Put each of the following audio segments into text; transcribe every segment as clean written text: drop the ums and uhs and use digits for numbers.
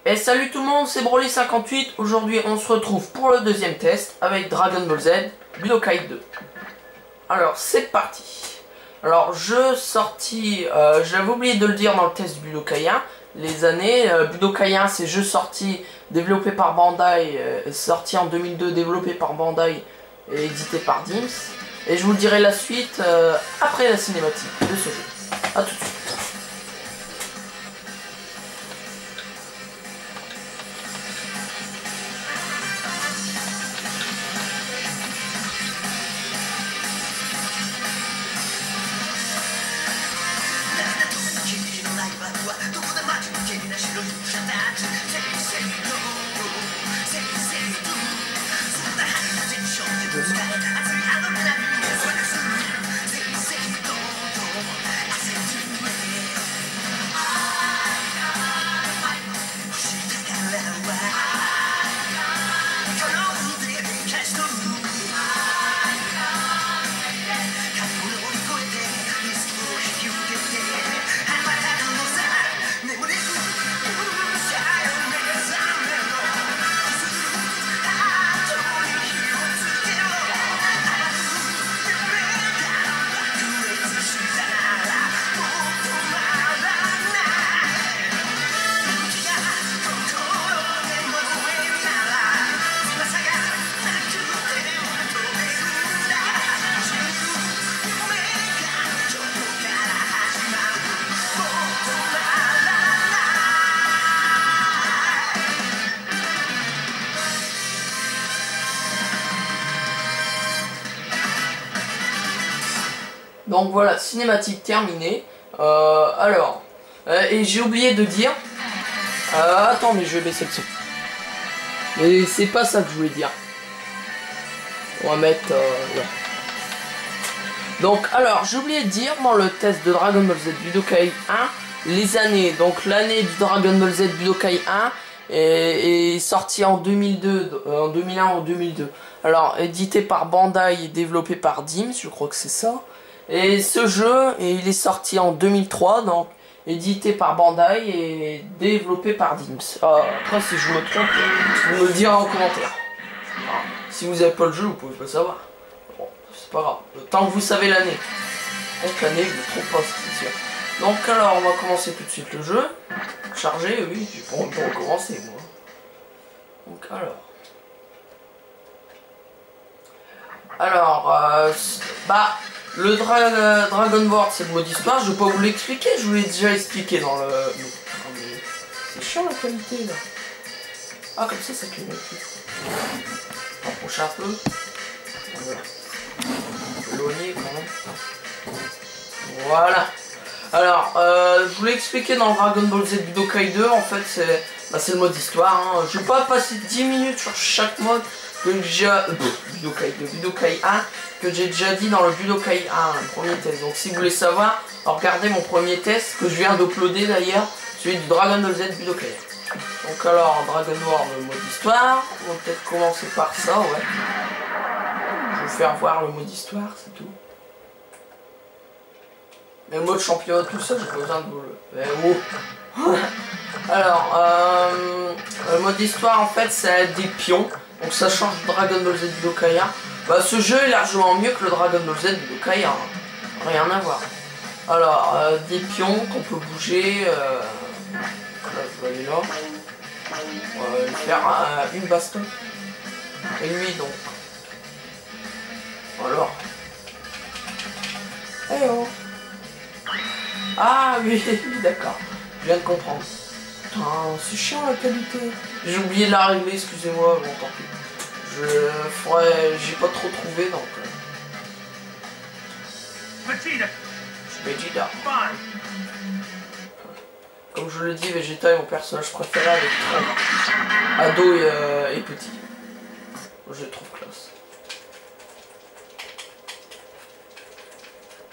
Et salut tout le monde, c'est Broly58. Aujourd'hui on se retrouve pour le deuxième test avec Dragon Ball Z Budokai 2. Alors c'est parti. Alors j'avais oublié de le dire dans le test du Budokai 1. Les années, Budokai 1 c'est jeu sorti développé par Bandai, sorti en 2002, développé par Bandai et édité par Dims. Et je vous dirai la suite après la cinématique de ce jeu. A tout de suite. Donc voilà, cinématique terminée. Et j'ai oublié de dire. Attends, mais je vais baisser le son. Mais c'est pas ça que je voulais dire. On va mettre. Ouais. Donc, alors, j'ai oublié de dire dans le test de Dragon Ball Z Budokai 1 les années. Donc, l'année du Dragon Ball Z Budokai 1 est sorti en 2002, en 2001 ou 2002. Alors, édité par Bandai et développé par Dims, je crois que c'est ça. Et ce jeu, il est sorti en 2003, donc édité par Bandai et développé par Dims. Après, si je me trompe, vous me le direz en commentaire. Alors, si vous n'avez pas le jeu, vous pouvez pas le savoir. Bon, c'est pas grave. Tant que vous savez l'année. Donc l'année, je me trompe pas, c'est sûr. Donc alors, on va commencer tout de suite le jeu. Charger, oui, puis on peut recommencer, moi. Donc le Dragon Board, c'est le mode histoire, je vais pas vous l'expliquer, je vous l'ai déjà expliqué dans le... C'est chiant la qualité là. Ah, comme ça clignote plus. Approcher un peu. Voilà. Éloigner quand même. Voilà. Alors, je vous l'ai expliqué dans Dragon Ball Z Budokai 2, en fait c'est le mode histoire. Hein. Je vais pas passer 10 minutes sur chaque mode que j'ai... Budokai 1. Que j'ai déjà dit dans le Budokai 1, le premier test. Donc si vous voulez savoir, regardez mon premier test que je viens d'uploader d'ailleurs, celui du Dragon Ball Z Budokai 1. Donc alors, Dragon Ball, le mode histoire, on va peut-être commencer par ça, ouais. Je vais vous faire voir le mode histoire, c'est tout. Mais le mode championnat, tout ça, j'ai pas besoin de vous le... Alors, le mode histoire, en fait, c'est des pions. Donc ça change de Dragon Ball Z Budokai 1. Bah, ce jeu est largement mieux que le Dragon Ball Z Budokai 1. Rien à voir. Alors, des pions qu'on peut bouger. Là, je vais aller là. On va lui faire une baston. Et lui, donc. Alors. Eh oh. Ah oui, d'accord. Je viens de comprendre. Putain, c'est chiant la qualité. J'ai oublié de la régler, excusez-moi. Bon, tant pis. J'ai pas trop trouvé donc. Vegeta. Comme je le dis, Vegeta est mon personnage préféré avec ado et petit. Je le trouve classe.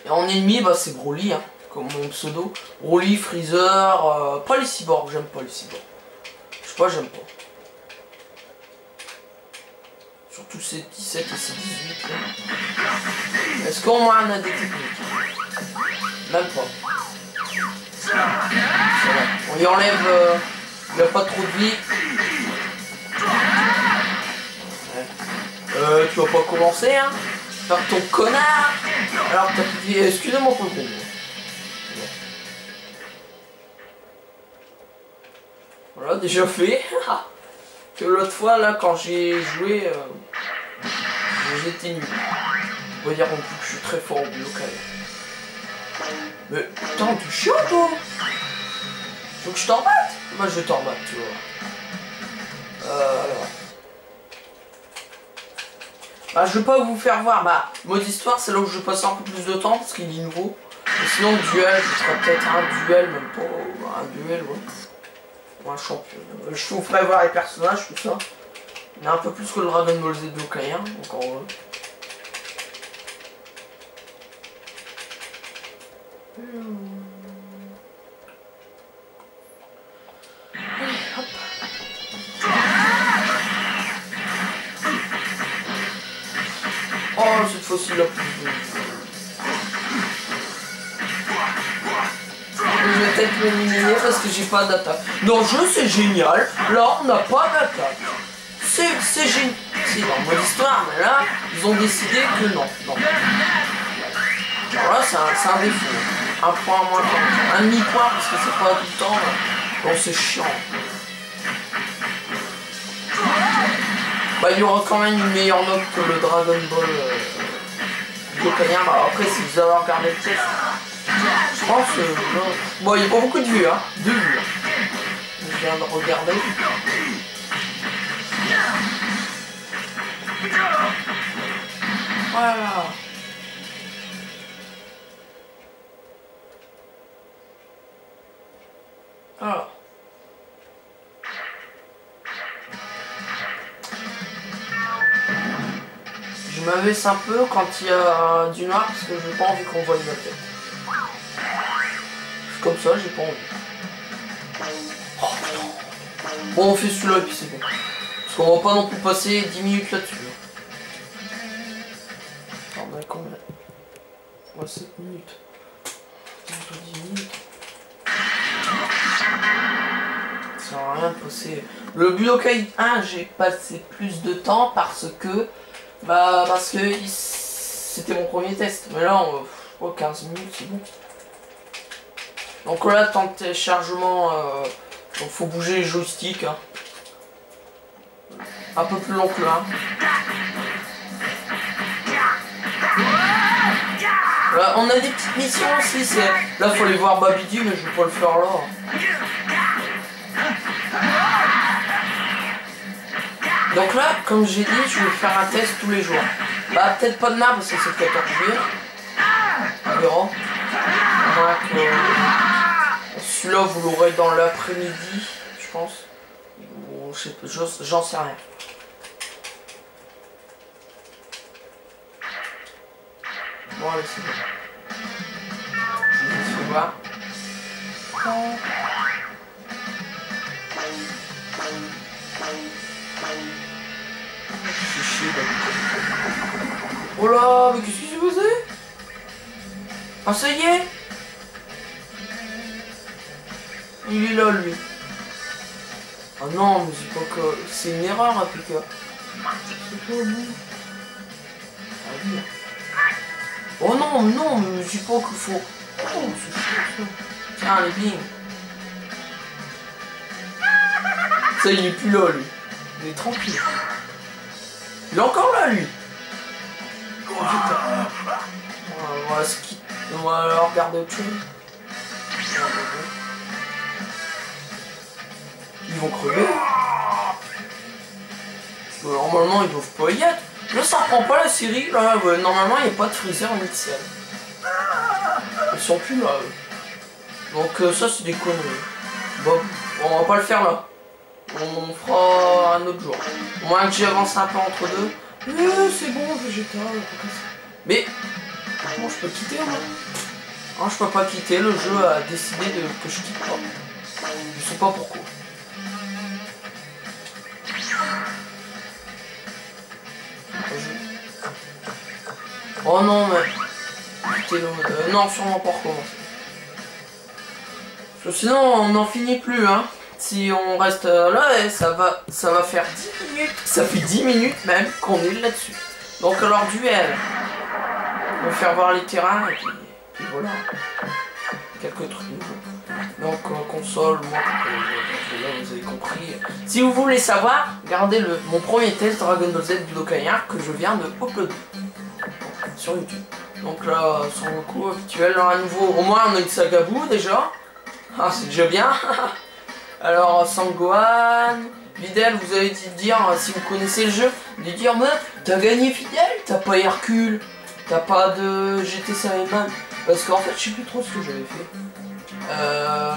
Et en ennemi, bah c'est Broly, hein, comme mon pseudo. Broly, Freezer, pas les cyborgs, j'aime pas les cyborgs. Je sais pas, j'aime pas. Surtout ces 17 et ces 18 là. Est-ce qu'au moins on a des techniques? Même pas. Ça va. On lui enlève Il a pas trop de vie. Tu vas pas commencer, hein? Faire ton connard. Alors t'as plus de vie. Excusez-moi pour le coup. Voilà, déjà fait. Que l'autre fois, là, quand j'ai joué, j'étais nul. On va dire non plus que je suis très fort au blocage. Mais putain, tu chiant, toi. Faut que je t'en batte? Moi, je vais t'en battre, tu vois. Alors. Bah, je vais pas vous faire voir. Bah, mode histoire, c'est là où je passe un peu plus de temps parce qu'il est nouveau. Et sinon, duel, je ferai peut-être un duel, même pas un duel, ouais. Ou un champion. Je vous ferai voir les personnages, tout ça. Il y a un peu plus que le Dragon Ball Z de Kaien, encore heureux. Allez, hop. Oh, cette fois-ci, là. Je vais peut-être m'éliminer parce que j'ai pas d'attaque. Dans le jeu, c'est génial. Là, on n'a pas d'attaque. C'est génial. C'est dans mon histoire, mais là, ils ont décidé que non. Alors là, c'est un défaut. Un point moins un demi-point parce que c'est pas tout le temps. Bon, c'est chiant. Bah, il y aura quand même une meilleure note que le Dragon Ball Kaien. Bah, après, si vous avez regardé le test, je pense que... bon, il n'y a pas beaucoup de vues, hein. 2 vues. Je viens de regarder. Voilà. Alors. Je m'abaisse un peu quand il y a du noir parce que j'ai pas envie qu'on voie ma tête. Comme ça, j'ai pas envie. Oh putain. Bon, on fait celui-là et puis c'est bon. Parce qu'on va pas non plus passer 10 minutes là-dessus. On a combien? Ouais, 7 minutes. 10 minutes. Ça sert à rien de passer. Le Budokai 1, j'ai passé plus de temps parce que c'était mon premier test. Mais là, on 15 minutes, c'est bon. Donc là, temps de téléchargement, donc faut bouger les joysticks. Hein. Un peu plus long que là. Là, on a des petites missions aussi. Là, faut aller voir Babidi, mais je vais pas le faire là. Donc là, comme j'ai dit, je vais faire un test tous les jours. Bah, peut-être pas demain parce que c'est le 14 juillet. On verra. Celui-là, vous l'aurez dans l'après-midi, je pense. Ou je sais pas, j'en sais rien. Bon, allez, c'est bon. Je vais voir. Je suis chier, oh là, mais qu'est-ce qui s'est passé? Ah, ça y est? Il est là, lui. Ah non, mais c'est pas que... c'est une erreur, hein, Pika. C'est pas bon. Ah oui. Oh non, non, mais je dis pas qu'il faut... Oh, c'est chiant, ça. Tiens, les bing. Ça, il est plus là, lui. Il est tranquille. Il est encore là, lui. Oh, on va regarder autre chose. Ils vont crever. Normalement, ils doivent pas y être. Là, ça reprend pas la série. Là, normalement, il n'y a pas de Freezer ni de Cell. Ils sont plus là, eux. Donc, ça, c'est des conneries. Bon, on va pas le faire là. On fera un autre jour. Au moins que j'avance un peu entre deux. C'est bon, végétal. Mais, comment je peux quitter, moi? Non, je peux pas quitter. Le jeu a décidé que je quitte pas. Je sais pas pourquoi. Oh non, mais... quitter le mode... non, sûrement pas recommencer. Parce que sinon, on n'en finit plus, hein. si on reste là, et ça va faire 10 minutes. Ça fait 10 minutes même qu'on est là-dessus. Donc alors duel. On va faire voir les terrains et puis voilà. Quelques trucs nouveaux. Donc console, moi, là vous avez compris. Si vous voulez savoir, regardez mon premier test Dragon Ball Z Budokai que je viens de uploader sur YouTube. Donc là, Son Goku habituel, à nouveau, au moins on a une saga Buu déjà. Ah, c'est déjà bien. Alors, Sangohan, Videl, vous avez dit de dire, si vous connaissez le jeu, de dire, mais t'as gagné Fidel, t'as pas Hercule, t'as pas de GT Saiyaman. Parce qu'en fait, je sais plus trop ce que j'avais fait.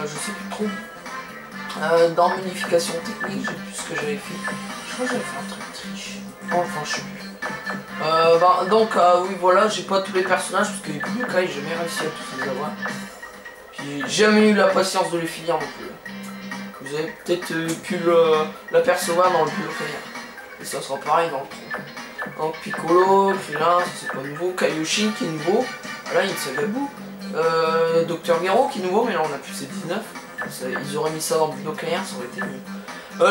Je sais plus trop. Dans modification technique, je sais plus ce que j'avais fait. Je crois que j'avais fait un truc triche. Enfin, je sais plus. Donc, oui, voilà, j'ai pas tous les personnages, parce que les Budokai, j'ai jamais réussi à tous les avoir. Puis, jamais eu la patience de les finir non plus. Vous avez peut-être pu l'apercevoir dans le Budokai. Et ça sera pareil dans le 3. Donc, Piccolo, Krillin, c'est pas nouveau. Kaioshin qui est nouveau. Là, il y a une saga Buu. Dr Gero qui est nouveau, mais là on a plus c'est 19. Ils auraient mis ça dans Budokai, ça aurait été mieux.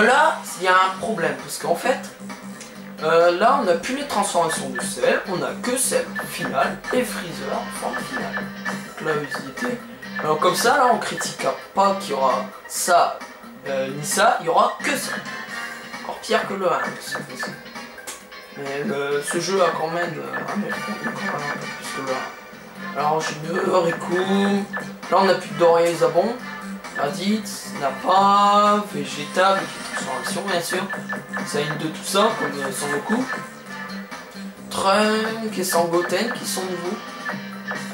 Là, il y a un problème, parce qu'en fait, là on n'a plus les transformations de Cell, on a que Cell finale et Freezer en forme finale. Donc là, ils y étaient. Alors comme ça, là on critiquera pas qu'il y aura ça, ni ça, il y aura que ça. Encore pire que le 1, mais ce jeu a quand même un peu plus que le 1. Alors j'ai mieux Riku. Là on a plus de Doria et Zabon. Raditz, Nappa, Vegeta, transformation bien sûr. Saïd de tout ça, comme Son Goku. Trunk et Sangoten qui sont nouveaux.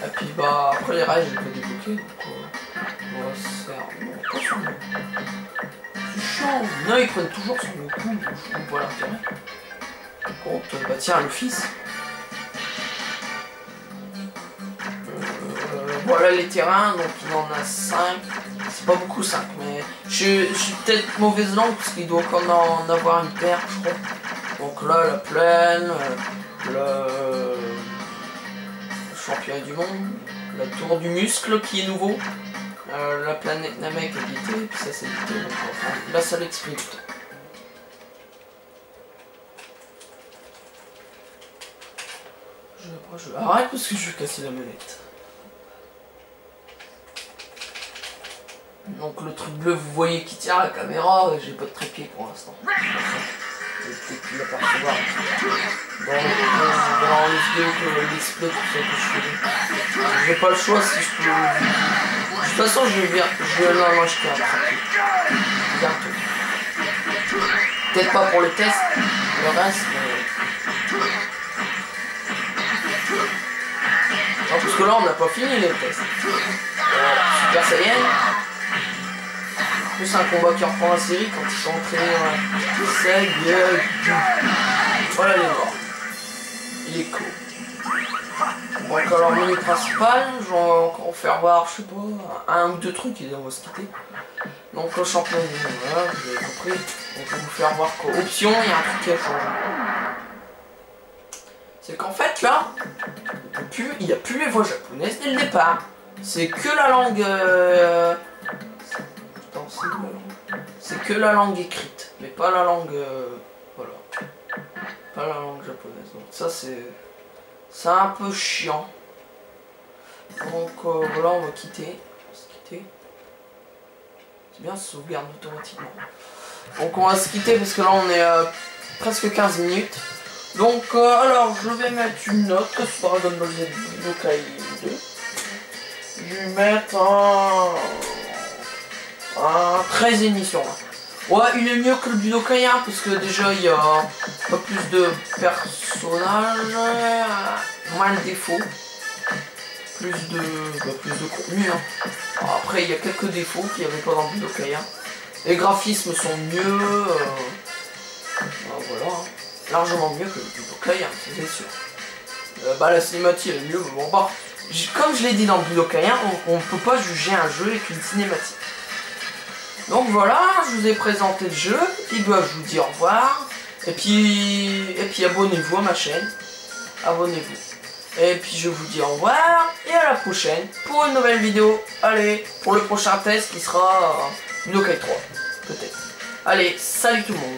Et puis bah après les rails j'ai pas débloqué. Donc c'est chiant. Non, ils prennent toujours Son Goku, donc je vois l'intérêt. Par contre, bah tiens, le fils. Voilà les terrains, donc il en a 5. C'est pas beaucoup 5, mais je suis peut-être mauvaise langue parce qu'il doit encore en avoir une paire, je crois. Donc là, la plaine, le championnat du monde, la tour du muscle qui est nouveau, la planète Namek édité, puis ça c'est édité, donc enfin, là ça l'explique. Je arrête parce que je vais casser la manette. Donc le truc bleu, vous voyez qui tient la caméra, j'ai pas de trépied pour l'instant. Vous avez peut-être pu l'apercevoir. Dans les vidéos que les splits, tout ça que je fais. J'ai pas le choix si je peux. De toute façon, je vais acheter un trépied. Bientôt. Peut-être pas pour le test, le reste, mais. Non, parce que là, on n'a pas fini les tests. Super Saiyan. C'est un combat qui reprend la série quand ils sont entraînés voilà les morts. Il est cool. Donc alors menu principal, je vais encore faire voir, je sais pas, un ou deux trucs et on va se quitter. Donc le champion du monde, voilà, vous avez compris. Donc je vais vous faire voir quoi. Option, il y a un truc qui a changé. C'est qu'en fait là, il n'y a plus les voix japonaises dès le départ. C'est que la langue. C'est que la langue écrite, mais pas la langue. Voilà. Pas la langue japonaise. Donc ça c'est un peu chiant. Donc voilà, on va quitter. C'est bien, ça sauvegarde automatiquement. Donc on va se quitter parce que là on est à presque 15 minutes. Donc alors je vais mettre une note sur Dragon Ball Z Budokai 2. Je vais mettre un 13 émissions. Ouais, il est mieux que le Budokai 1 parce que déjà il y a pas plus de personnages, moins de défauts, plus de contenu. Hein. Alors, après il y a quelques défauts qu'il n'y avait pas dans le Budokai 1. Les graphismes sont mieux, voilà, hein. Largement mieux que le Budokai 1, c'est sûr. La cinématique est mieux, mais bon bah, comme je l'ai dit dans le Budokai 1, on peut pas juger un jeu avec une cinématique. Donc voilà, je vous ai présenté le jeu, il doit je vous dire au revoir, et puis abonnez-vous à ma chaîne, abonnez-vous. Et puis je vous dis au revoir, et à la prochaine pour une nouvelle vidéo, allez, pour le prochain test qui sera Budokai 3, Allez, salut tout le monde.